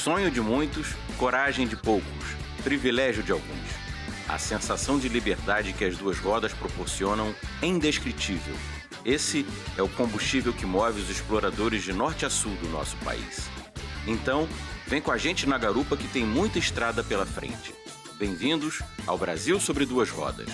Sonho de muitos, coragem de poucos, privilégio de alguns. A sensação de liberdade que as duas rodas proporcionam é indescritível. Esse é o combustível que move os exploradores de norte a sul do nosso país. Então, vem com a gente na garupa que tem muita estrada pela frente. Bem-vindos ao Brasil sobre duas rodas.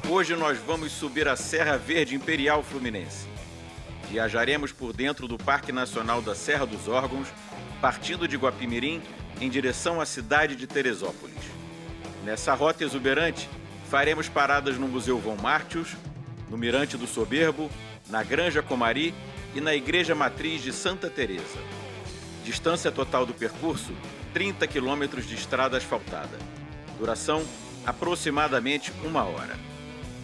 Hoje nós vamos subir a Serra Verde Imperial Fluminense. Viajaremos por dentro do Parque Nacional da Serra dos Órgãos, partindo de Guapimirim em direção à cidade de Teresópolis. Nessa rota exuberante, faremos paradas no Museu Von Martius, no Mirante do Soberbo, na Granja Comari e na Igreja Matriz de Santa Teresa. Distância total do percurso, 30 quilômetros de estrada asfaltada. Duração, aproximadamente 1 hora.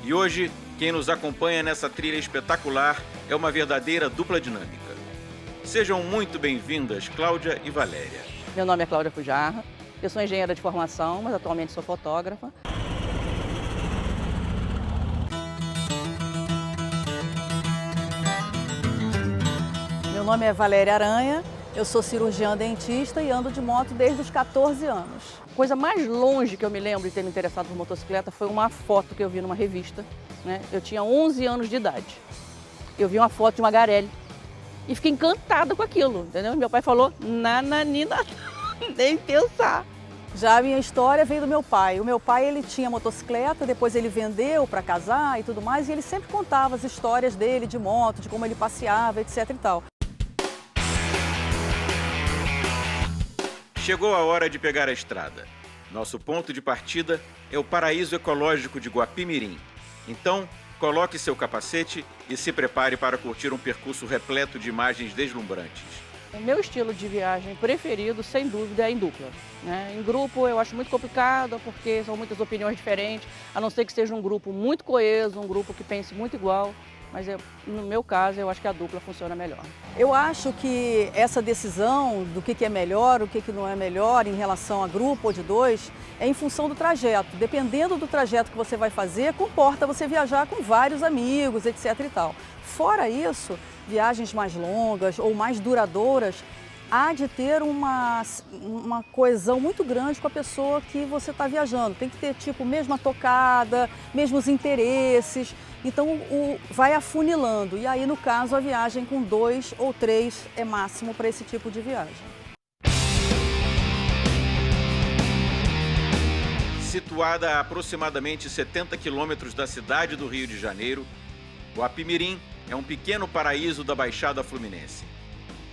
E hoje, quem nos acompanha nessa trilha espetacular é uma verdadeira dupla dinâmica. Sejam muito bem-vindas, Cláudia e Valéria. Meu nome é Cláudia Fujarra, eu sou engenheira de formação, mas atualmente sou fotógrafa. Meu nome é Valéria Aranha, eu sou cirurgiã dentista e ando de moto desde os 14 anos. A coisa mais longe que eu me lembro de ter me interessado por motocicleta foi uma foto que eu vi numa revista, né? Eu tinha 11 anos de idade. Eu vi uma foto de uma Garelli e fiquei encantada com aquilo, entendeu? Meu pai falou, nananina, nem pensar. Já a minha história veio do meu pai. O meu pai, ele tinha motocicleta, depois ele vendeu para casar e tudo mais, e ele sempre contava as histórias dele de moto, de como ele passeava, etc e tal. Chegou a hora de pegar a estrada. Nosso ponto de partida é o paraíso ecológico de Guapimirim. Então, coloque seu capacete e se prepare para curtir um percurso repleto de imagens deslumbrantes. O meu estilo de viagem preferido, sem dúvida, é em dupla, né? Em grupo eu acho muito complicado, porque são muitas opiniões diferentes, a não ser que seja um grupo muito coeso, um grupo que pense muito igual. Mas no meu caso, eu acho que a dupla funciona melhor. Eu acho que essa decisão do que é melhor, o que não é melhor em relação a grupo ou de dois, é em função do trajeto. Dependendo do trajeto que você vai fazer, comporta você viajar com vários amigos, etc e tal. Fora isso, viagens mais longas ou mais duradouras, há de ter uma coesão muito grande com a pessoa que você está viajando. Tem que ter, tipo, mesma tocada, mesmos interesses. Então, vai afunilando. E aí, no caso, a viagem com 2 ou 3 é máximo para esse tipo de viagem. Situada a aproximadamente 70 quilômetros da cidade do Rio de Janeiro, Guapimirim é um pequeno paraíso da Baixada Fluminense.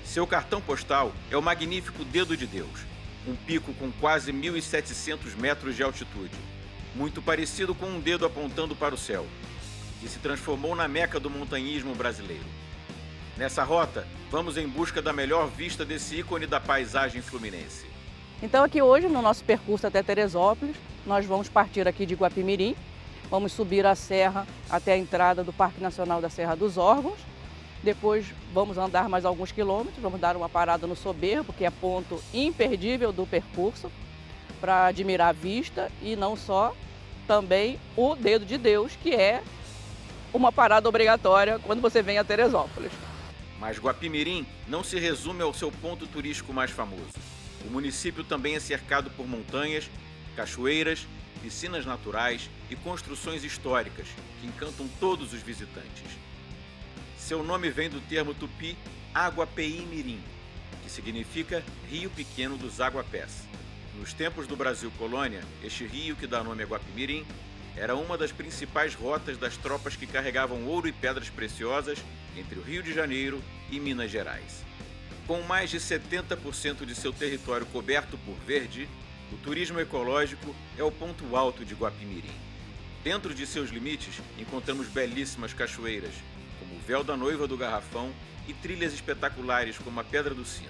Seu cartão postal é o magnífico Dedo de Deus, um pico com quase 1.700 metros de altitude, muito parecido com um dedo apontando para o céu, que se transformou na meca do montanhismo brasileiro. Nessa rota, vamos em busca da melhor vista desse ícone da paisagem fluminense. Então aqui hoje, no nosso percurso até Teresópolis, nós vamos partir aqui de Guapimirim, vamos subir a serra até a entrada do Parque Nacional da Serra dos Órgãos. Depois vamos andar mais alguns quilômetros, vamos dar uma parada no Soberbo, que é ponto imperdível do percurso, para admirar a vista e não só, também o Dedo de Deus, que é uma parada obrigatória quando você vem a Teresópolis. Mas Guapimirim não se resume ao seu ponto turístico mais famoso. O município também é cercado por montanhas, cachoeiras, piscinas naturais e construções históricas que encantam todos os visitantes. Seu nome vem do termo tupi Aguapeimirim, que significa Rio Pequeno dos Aguapés. Nos tempos do Brasil colônia, este rio que dá nome a Guapimirim era uma das principais rotas das tropas que carregavam ouro e pedras preciosas entre o Rio de Janeiro e Minas Gerais. Com mais de 70% de seu território coberto por verde, o turismo ecológico é o ponto alto de Guapimirim. Dentro de seus limites, encontramos belíssimas cachoeiras, como o Véu da Noiva do Garrafão e trilhas espetaculares como a Pedra do Sino.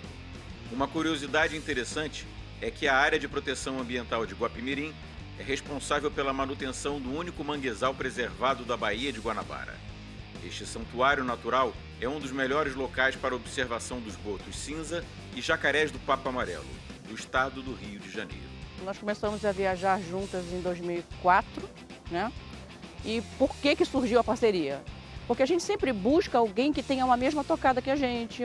Uma curiosidade interessante é que a área de proteção ambiental de Guapimirim é responsável pela manutenção do único manguezal preservado da Baía de Guanabara. Este santuário natural é um dos melhores locais para observação dos botos cinza e jacarés do papo amarelo, do estado do Rio de Janeiro. Nós começamos a viajar juntas em 2004, né? E por que surgiu a parceria? Porque a gente sempre busca alguém que tenha uma mesma tocada que a gente,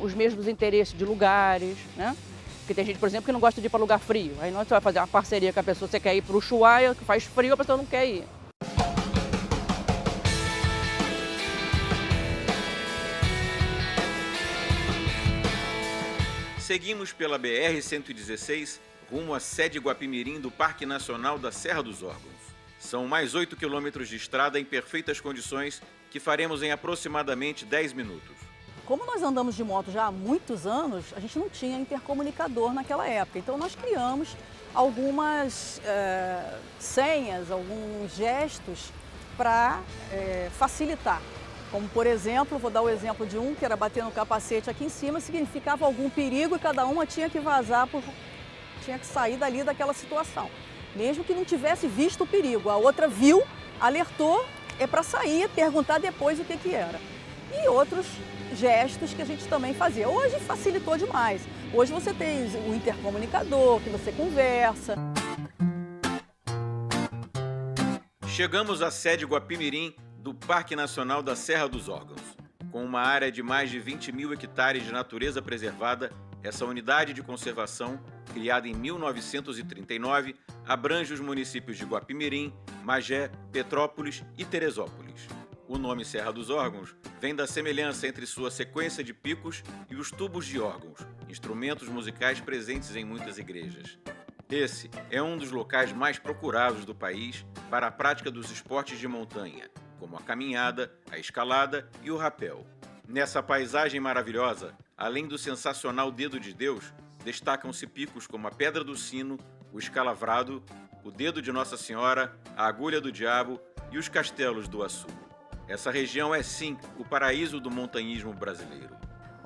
os mesmos interesses de lugares, né? Porque tem gente, por exemplo, que não gosta de ir para lugar frio. Aí nós vai fazer uma parceria com a pessoa, você quer ir para o Ushuaia, que faz frio, a pessoa não quer ir. Seguimos pela BR-116, rumo à sede Guapimirim do Parque Nacional da Serra dos Órgãos. São mais 8 quilômetros de estrada em perfeitas condições que faremos em aproximadamente 10 minutos. Como nós andamos de moto já há muitos anos, a gente não tinha intercomunicador naquela época. Então nós criamos algumas senhas, alguns gestos para facilitar. Como, por exemplo, vou dar o exemplo de um que era bater no capacete aqui em cima, significava algum perigo e cada uma tinha que vazar, tinha que sair dali daquela situação. Mesmo que não tivesse visto o perigo, a outra viu, alertou, é para sair, perguntar depois o que era. E outros gestos que a gente também fazia. Hoje facilitou demais. Hoje você tem o intercomunicador, que você conversa. Chegamos à sede Guapimirim do Parque Nacional da Serra dos Órgãos. Com uma área de mais de 20 mil hectares de natureza preservada, essa unidade de conservação, criada em 1939, abrange os municípios de Guapimirim, Magé, Petrópolis e Teresópolis. O nome Serra dos Órgãos vem da semelhança entre sua sequência de picos e os tubos de órgãos, instrumentos musicais presentes em muitas igrejas. Esse é um dos locais mais procurados do país para a prática dos esportes de montanha, como a caminhada, a escalada e o rapel. Nessa paisagem maravilhosa, além do sensacional Dedo de Deus, destacam-se picos como a Pedra do Sino, o Escalavrado, o Dedo de Nossa Senhora, a Agulha do Diabo e os Castelos do Açu. Essa região é, sim, o paraíso do montanhismo brasileiro.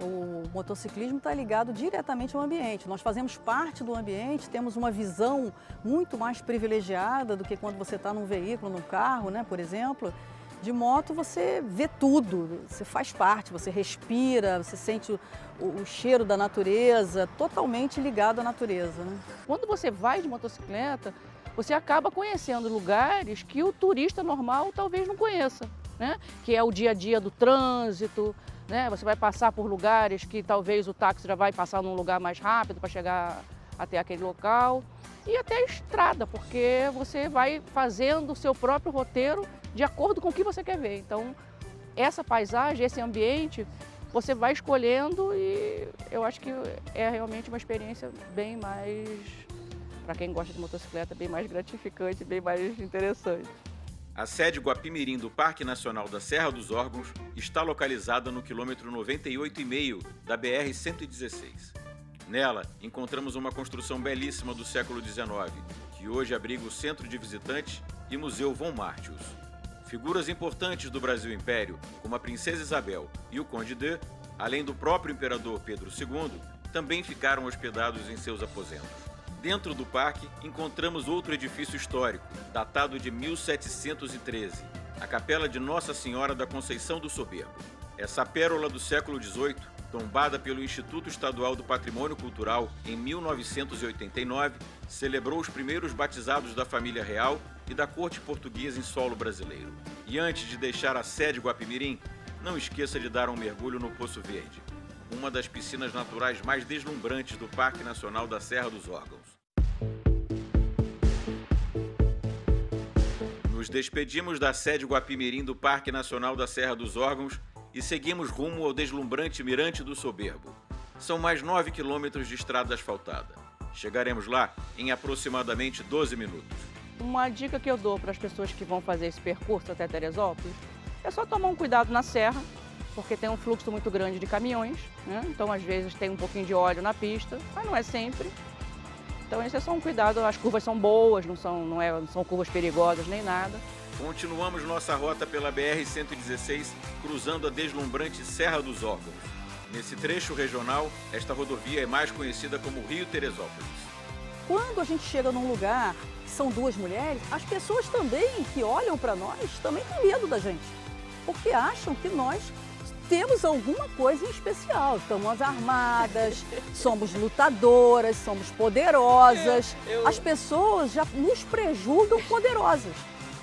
O motociclismo está ligado diretamente ao ambiente. Nós fazemos parte do ambiente, temos uma visão muito mais privilegiada do que quando você está num veículo, num carro, né, por exemplo. De moto você vê tudo, você faz parte, você respira, você sente o cheiro da natureza, totalmente ligado à natureza, né? Quando você vai de motocicleta, você acaba conhecendo lugares que o turista normal talvez não conheça, né? Que é o dia a dia do trânsito, né? Você vai passar por lugares que talvez o táxi já vai passar num lugar mais rápido para chegar até aquele local. E até a estrada, porque você vai fazendo o seu próprio roteiro de acordo com o que você quer ver. Então, essa paisagem, esse ambiente, você vai escolhendo e eu acho que é realmente uma experiência bem mais, para quem gosta de motocicleta, bem mais gratificante, bem mais interessante. A sede Guapimirim do Parque Nacional da Serra dos Órgãos está localizada no quilômetro 98,5 da BR-116. Nela, encontramos uma construção belíssima do século XIX, que hoje abriga o Centro de Visitantes e Museu Von Martius. Figuras importantes do Brasil Império, como a Princesa Isabel e o Conde de, além do próprio Imperador Pedro II, também ficaram hospedados em seus aposentos. Dentro do parque, encontramos outro edifício histórico, datado de 1713, a Capela de Nossa Senhora da Conceição do Soberbo. Essa pérola do século XVIII, tombada pelo Instituto Estadual do Patrimônio Cultural em 1989, celebrou os primeiros batizados da família real e da corte portuguesa em solo brasileiro. E antes de deixar a sede Guapimirim, não esqueça de dar um mergulho no Poço Verde, uma das piscinas naturais mais deslumbrantes do Parque Nacional da Serra dos Órgãos. Nos despedimos da sede Guapimirim do Parque Nacional da Serra dos Órgãos e seguimos rumo ao deslumbrante Mirante do Soberbo. São mais 9 quilômetros de estrada asfaltada. Chegaremos lá em aproximadamente 12 minutos. Uma dica que eu dou para as pessoas que vão fazer esse percurso até Teresópolis é só tomar um cuidado na serra, porque tem um fluxo muito grande de caminhões, né? Então às vezes tem um pouquinho de óleo na pista, mas não é sempre. Então esse é só um cuidado, as curvas são boas, não são curvas perigosas nem nada. Continuamos nossa rota pela BR-116, cruzando a deslumbrante Serra dos Órgãos. Nesse trecho regional, esta rodovia é mais conhecida como Rio Teresópolis. quando a gente chega num lugar que são duas mulheres, as pessoas também que olham para nós também têm medo da gente, porque acham que nós temos alguma coisa em especial. Estamos armadas, somos lutadoras, somos poderosas. As pessoas já nos prejulgam poderosas.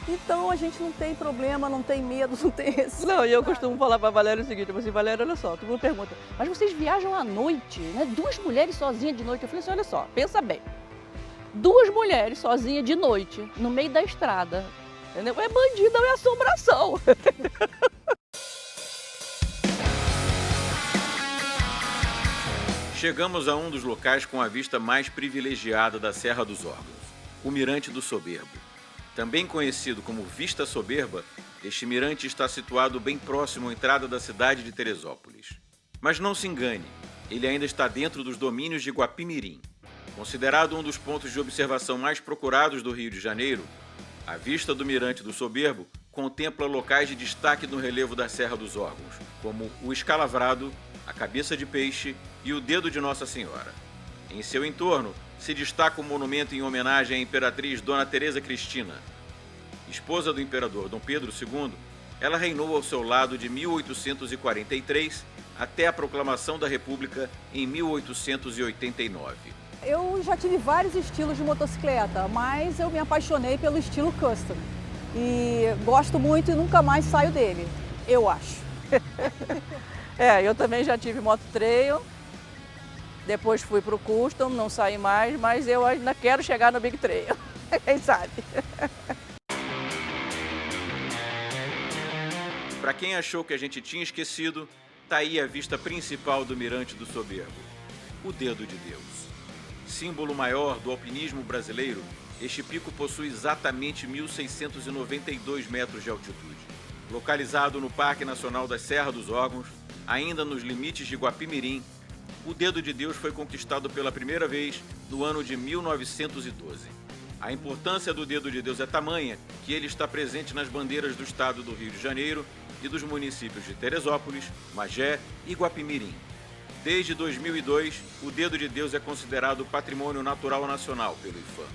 Então a gente não tem problema, não tem medo, não tem receio. Não, e eu costumo falar para a Valéria o seguinte, eu falo assim, Valéria, olha só, todo mundo pergunta, mas vocês viajam à noite, né? Duas mulheres sozinhas de noite. Eu falei assim, olha só, pensa bem. Duas mulheres sozinhas de noite, no meio da estrada, entendeu? É bandida, é assombração. Chegamos a um dos locais com a vista mais privilegiada da Serra dos Órgãos, o Mirante do Soberbo. Também conhecido como Vista Soberba, este mirante está situado bem próximo à entrada da cidade de Teresópolis. Mas não se engane, ele ainda está dentro dos domínios de Guapimirim. Considerado um dos pontos de observação mais procurados do Rio de Janeiro, a vista do Mirante do Soberbo contempla locais de destaque no relevo da Serra dos Órgãos, como o Escalavrado, a Cabeça de Peixe e o Dedo de Nossa Senhora. Em seu entorno se destaca o monumento em homenagem à imperatriz Dona Teresa Cristina. Esposa do imperador Dom Pedro II, ela reinou ao seu lado de 1843 até a proclamação da República em 1889. Eu já tive vários estilos de motocicleta, mas eu me apaixonei pelo estilo custom. E gosto muito e nunca mais saio dele, eu acho. Eu também já tive moto trail, depois fui para o custom, não saí mais, mas eu ainda quero chegar no Big Trail, quem sabe? Para quem achou que a gente tinha esquecido, tá aí a vista principal do Mirante do Soberbo, o Dedo de Deus. Símbolo maior do alpinismo brasileiro, este pico possui exatamente 1.692 metros de altitude. Localizado no Parque Nacional da Serra dos Órgãos, ainda nos limites de Guapimirim, o Dedo de Deus foi conquistado pela primeira vez no ano de 1912. A importância do Dedo de Deus é tamanha que ele está presente nas bandeiras do estado do Rio de Janeiro e dos municípios de Teresópolis, Magé e Guapimirim. Desde 2002, o Dedo de Deus é considerado Patrimônio Natural Nacional pelo IPHAN.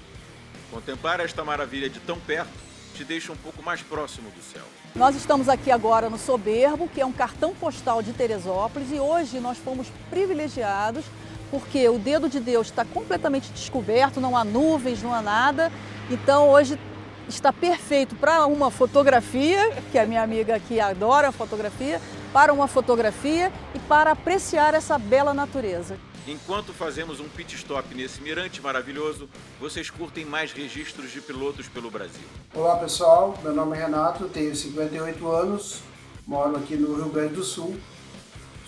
Contemplar esta maravilha de tão perto te deixa um pouco mais próximo do céu. Nós estamos aqui agora no Soberbo, que é um cartão postal de Teresópolis, e hoje nós fomos privilegiados porque o Dedo de Deus está completamente descoberto, não há nuvens, não há nada. Então hoje está perfeito para uma fotografia, que a minha amiga aqui adora fotografia, para uma fotografia e para apreciar essa bela natureza. Enquanto fazemos um pit stop nesse mirante maravilhoso, vocês curtem mais registros de pilotos pelo Brasil. Olá pessoal, meu nome é Renato, tenho 58 anos, moro aqui no Rio Grande do Sul,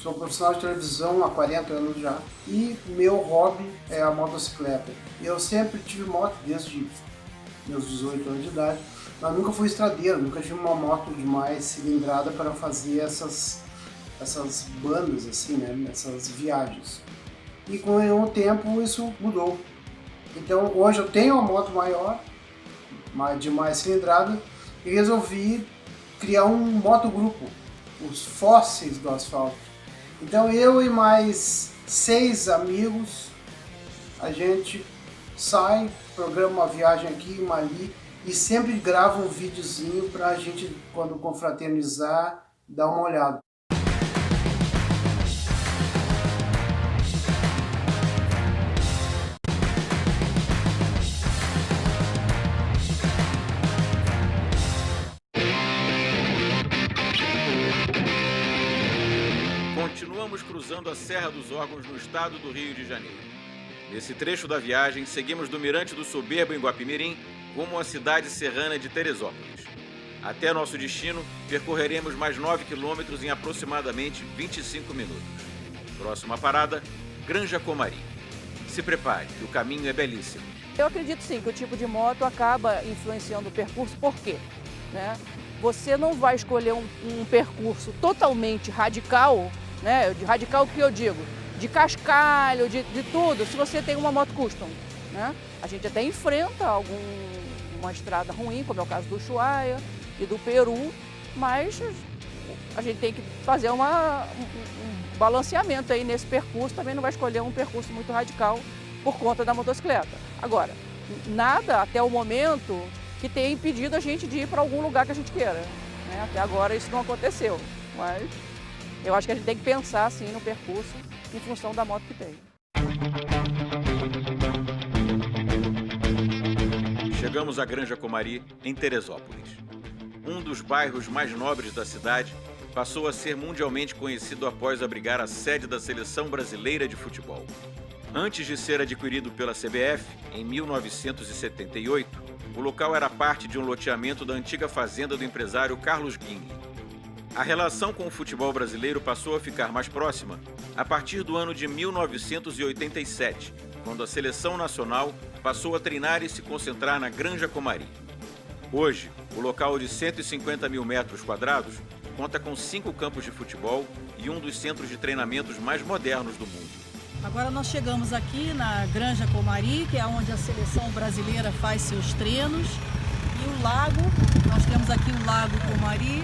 sou profissional de televisão há 40 anos já e meu hobby é a motocicleta. Eu sempre tive moto desde meus 18 anos de idade, mas nunca fui estradeiro, nunca tive uma moto de mais cilindrada para fazer essas bandas assim, né, essas viagens. E com o tempo isso mudou. Então hoje eu tenho uma moto maior, de mais cilindrada, e resolvi criar um motogrupo, os Fósseis do Asfalto. Então eu e mais 6 amigos, a gente sai, programa uma viagem aqui e uma ali, e sempre grava um videozinho pra gente, quando confraternizar, dar uma olhada. Continuamos cruzando a Serra dos Órgãos no estado do Rio de Janeiro. Nesse trecho da viagem, seguimos do Mirante do Soberbo em Guapimirim rumo à cidade serrana de Teresópolis. Até nosso destino, percorreremos mais 9 quilômetros em aproximadamente 25 minutos. Próxima parada, Granja Comari. Se prepare, que o caminho é belíssimo. Eu acredito sim que o tipo de moto acaba influenciando o percurso, por quê? Você não vai escolher um percurso totalmente radical, né? De radical o que eu digo? De cascalho, de tudo, se você tem uma moto custom, né? A gente até enfrenta uma estrada ruim, como é o caso do Ushuaia e do Peru, mas a gente tem que fazer um balanceamento aí nesse percurso, também não vai escolher um percurso muito radical por conta da motocicleta. Agora, nada até o momento que tenha impedido a gente de ir para algum lugar que a gente queira, né? Até agora isso não aconteceu, mas eu acho que a gente tem que pensar assim no percurso em função da moto que tem. Chegamos à Granja Comari, em Teresópolis. Um dos bairros mais nobres da cidade passou a ser mundialmente conhecido após abrigar a sede da Seleção Brasileira de Futebol. Antes de ser adquirido pela CBF, em 1978, o local era parte de um loteamento da antiga fazenda do empresário Carlos Guinle. A relação com o futebol brasileiro passou a ficar mais próxima a partir do ano de 1987, quando a seleção nacional passou a treinar e se concentrar na Granja Comari. Hoje, o local de 150 mil metros quadrados conta com 5 campos de futebol e um dos centros de treinamentos mais modernos do mundo. Agora nós chegamos aqui na Granja Comari, que é onde a seleção brasileira faz seus treinos. E o lago, nós temos aqui o Lago Comari,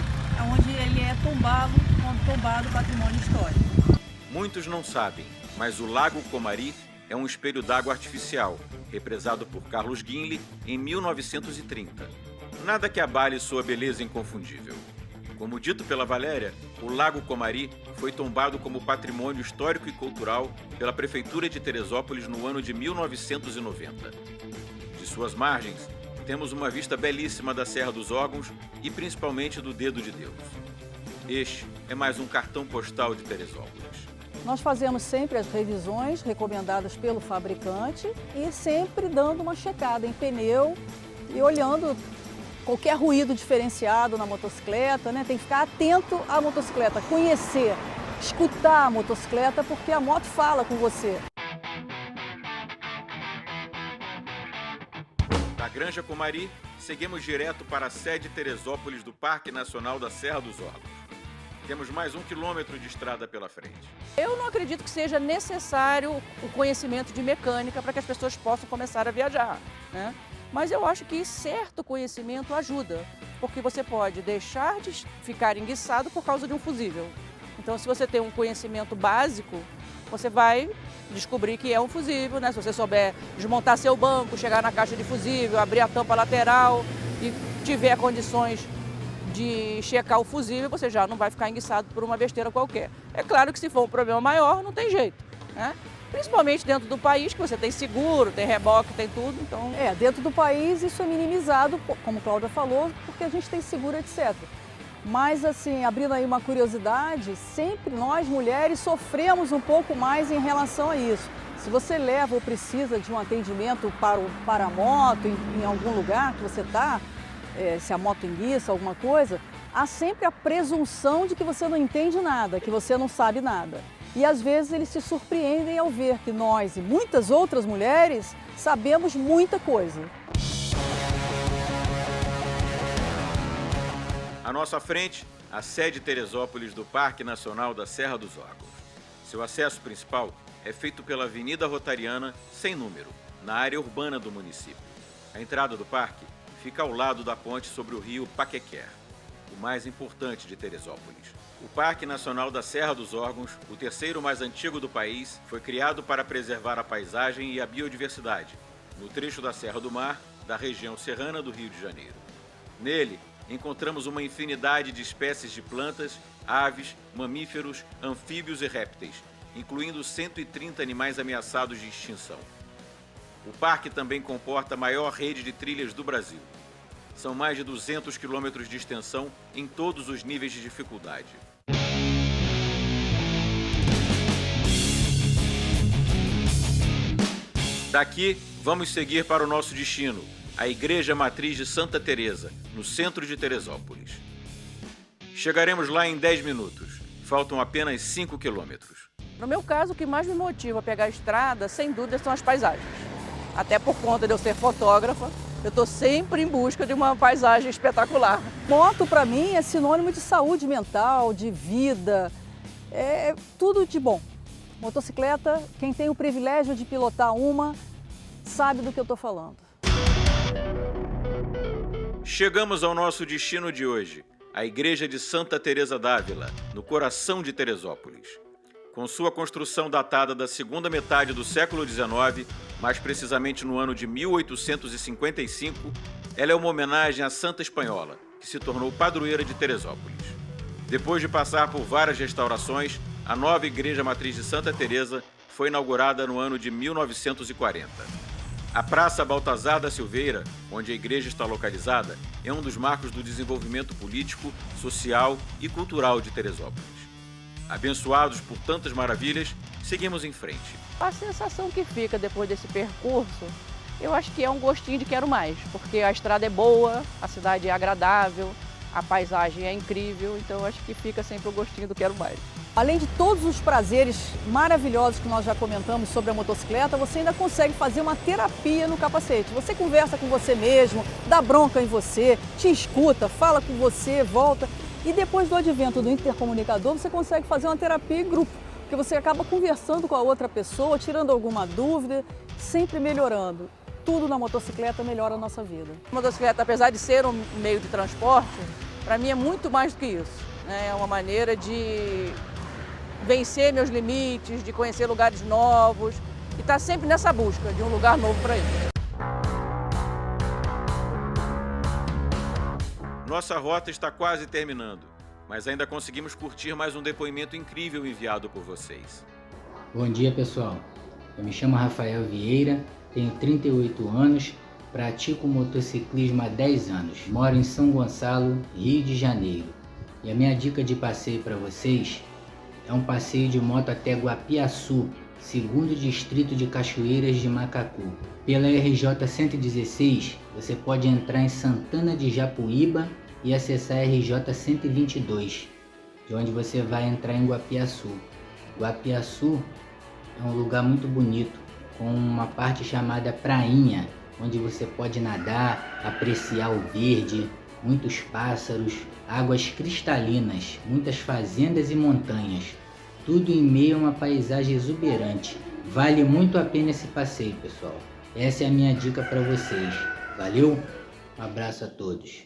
onde ele é tombado patrimônio histórico. Muitos não sabem, mas o Lago Comari é um espelho d'água artificial, represado por Carlos Guinle em 1930. Nada que abale sua beleza inconfundível. Como dito pela Valéria, o Lago Comari foi tombado como patrimônio histórico e cultural pela Prefeitura de Teresópolis no ano de 1990. De suas margens, temos uma vista belíssima da Serra dos Órgãos e principalmente do Dedo de Deus. Este é mais um cartão postal de Teresópolis. Nós fazemos sempre as revisões recomendadas pelo fabricante e sempre dando uma checada em pneu e olhando qualquer ruído diferenciado na motocicleta, né? Tem que ficar atento à motocicleta, conhecer, escutar a motocicleta, porque a moto fala com você. Da Granja Comari, seguimos direto para a sede Teresópolis do Parque Nacional da Serra dos Órgãos. Temos mais 1 quilômetro de estrada pela frente. Eu não acredito que seja necessário o conhecimento de mecânica para que as pessoas possam começar a viajar, né? Mas eu acho que certo conhecimento ajuda, porque você pode deixar de ficar enguiçado por causa de um fusível. Então, se você tem um conhecimento básico, você vai descobrir que é um fusível, né? Se você souber desmontar seu banco, chegar na caixa de fusível, abrir a tampa lateral e tiver condições de checar o fusível, você já não vai ficar enguiçado por uma besteira qualquer. É claro que se for um problema maior, não tem jeito, né? Principalmente dentro do país, que você tem seguro, tem reboque, tem tudo, então... Dentro do país isso é minimizado, como a Cláudia falou, porque a gente tem seguro, etc. Mas, assim, abrindo aí uma curiosidade, sempre nós, mulheres, sofremos um pouco mais em relação a isso. Se você leva ou precisa de um atendimento para a moto, em algum lugar que você está, se a moto enguiça, alguma coisa, há sempre a presunção de que você não entende nada, que você não sabe nada. E às vezes eles se surpreendem ao ver que nós e muitas outras mulheres sabemos muita coisa. À nossa frente, a sede Teresópolis do Parque Nacional da Serra dos Órgãos. Seu acesso principal é feito pela Avenida Rotariana, sem número, na área urbana do município. A entrada do parque fica ao lado da ponte sobre o rio Paquequer, o mais importante de Teresópolis. O Parque Nacional da Serra dos Órgãos, o terceiro mais antigo do país, foi criado para preservar a paisagem e a biodiversidade, no trecho da Serra do Mar, da região serrana do Rio de Janeiro. Nele, encontramos uma infinidade de espécies de plantas, aves, mamíferos, anfíbios e répteis, incluindo 130 animais ameaçados de extinção. O parque também comporta a maior rede de trilhas do Brasil. São mais de 200 quilômetros de extensão em todos os níveis de dificuldade. Daqui, vamos seguir para o nosso destino, a Igreja Matriz de Santa Teresa, no centro de Teresópolis. Chegaremos lá em 10 minutos. Faltam apenas 5 quilômetros. No meu caso, o que mais me motiva a pegar a estrada, sem dúvida, são as paisagens. Até por conta de eu ser fotógrafa, eu estou sempre em busca de uma paisagem espetacular. Moto, para mim, é sinônimo de saúde mental, de vida, é tudo de bom. Motocicleta, quem tem o privilégio de pilotar uma, sabe do que eu estou falando. Chegamos ao nosso destino de hoje, a Igreja de Santa Teresa d'Ávila, no coração de Teresópolis. Com sua construção datada da segunda metade do século XIX, Mais precisamente no ano de 1855, ela é uma homenagem à Santa Espanhola, que se tornou padroeira de Teresópolis. Depois de passar por várias restaurações, a nova Igreja Matriz de Santa Teresa foi inaugurada no ano de 1940. A Praça Baltazar da Silveira, onde a igreja está localizada, é um dos marcos do desenvolvimento político, social e cultural de Teresópolis. Abençoados por tantas maravilhas, seguimos em frente. A sensação que fica depois desse percurso, eu acho que é um gostinho de quero mais, porque a estrada é boa, a cidade é agradável, a paisagem é incrível, então eu acho que fica sempre o gostinho do quero mais. Além de todos os prazeres maravilhosos que nós já comentamos sobre a motocicleta, você ainda consegue fazer uma terapia no capacete. Você conversa com você mesmo, dá bronca em você, te escuta, fala com você, volta. E depois do advento do intercomunicador, você consegue fazer uma terapia em grupo, porque você acaba conversando com a outra pessoa, tirando alguma dúvida, sempre melhorando. Tudo na motocicleta melhora a nossa vida. A motocicleta, apesar de ser um meio de transporte, para mim é muito mais do que isso. É uma maneira de vencer meus limites, de conhecer lugares novos e estar sempre nessa busca de um lugar novo para ir. Nossa rota está quase terminando, mas ainda conseguimos curtir mais um depoimento incrível enviado por vocês. Bom dia, pessoal. Eu me chamo Rafael Vieira, tenho 38 anos, pratico motociclismo há 10 anos. Moro em São Gonçalo, Rio de Janeiro. E a minha dica de passeio para vocês é um passeio de moto até Guapiaçu, segundo distrito de Cachoeiras de Macacu. Pela RJ 116, você pode entrar em Santana de Japuíba e acessar a RJ 122, de onde você vai entrar em Guapiaçu. Guapiaçu é um lugar muito bonito, com uma parte chamada Prainha, onde você pode nadar, apreciar o verde, muitos pássaros, águas cristalinas, muitas fazendas e montanhas, tudo em meio a uma paisagem exuberante. Vale muito a pena esse passeio, pessoal. Essa é a minha dica para vocês. Valeu? Um abraço a todos.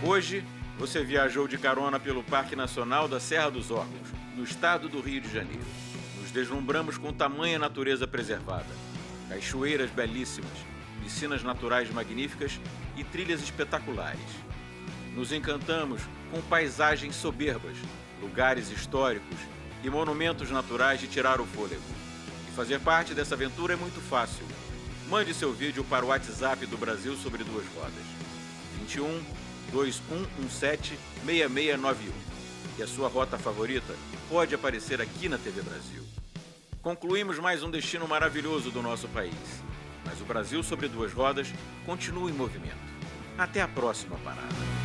Hoje, você viajou de carona pelo Parque Nacional da Serra dos Órgãos, no estado do Rio de Janeiro. Nos deslumbramos com tamanha natureza preservada, cachoeiras belíssimas, piscinas naturais magníficas e trilhas espetaculares. Nos encantamos com paisagens soberbas, lugares históricos e monumentos naturais de tirar o fôlego. E fazer parte dessa aventura é muito fácil. Mande seu vídeo para o WhatsApp do Brasil sobre duas rodas. 21 2117 6691. E a sua rota favorita pode aparecer aqui na TV Brasil. Concluímos mais um destino maravilhoso do nosso país. Mas o Brasil sobre duas rodas continua em movimento. Até a próxima parada.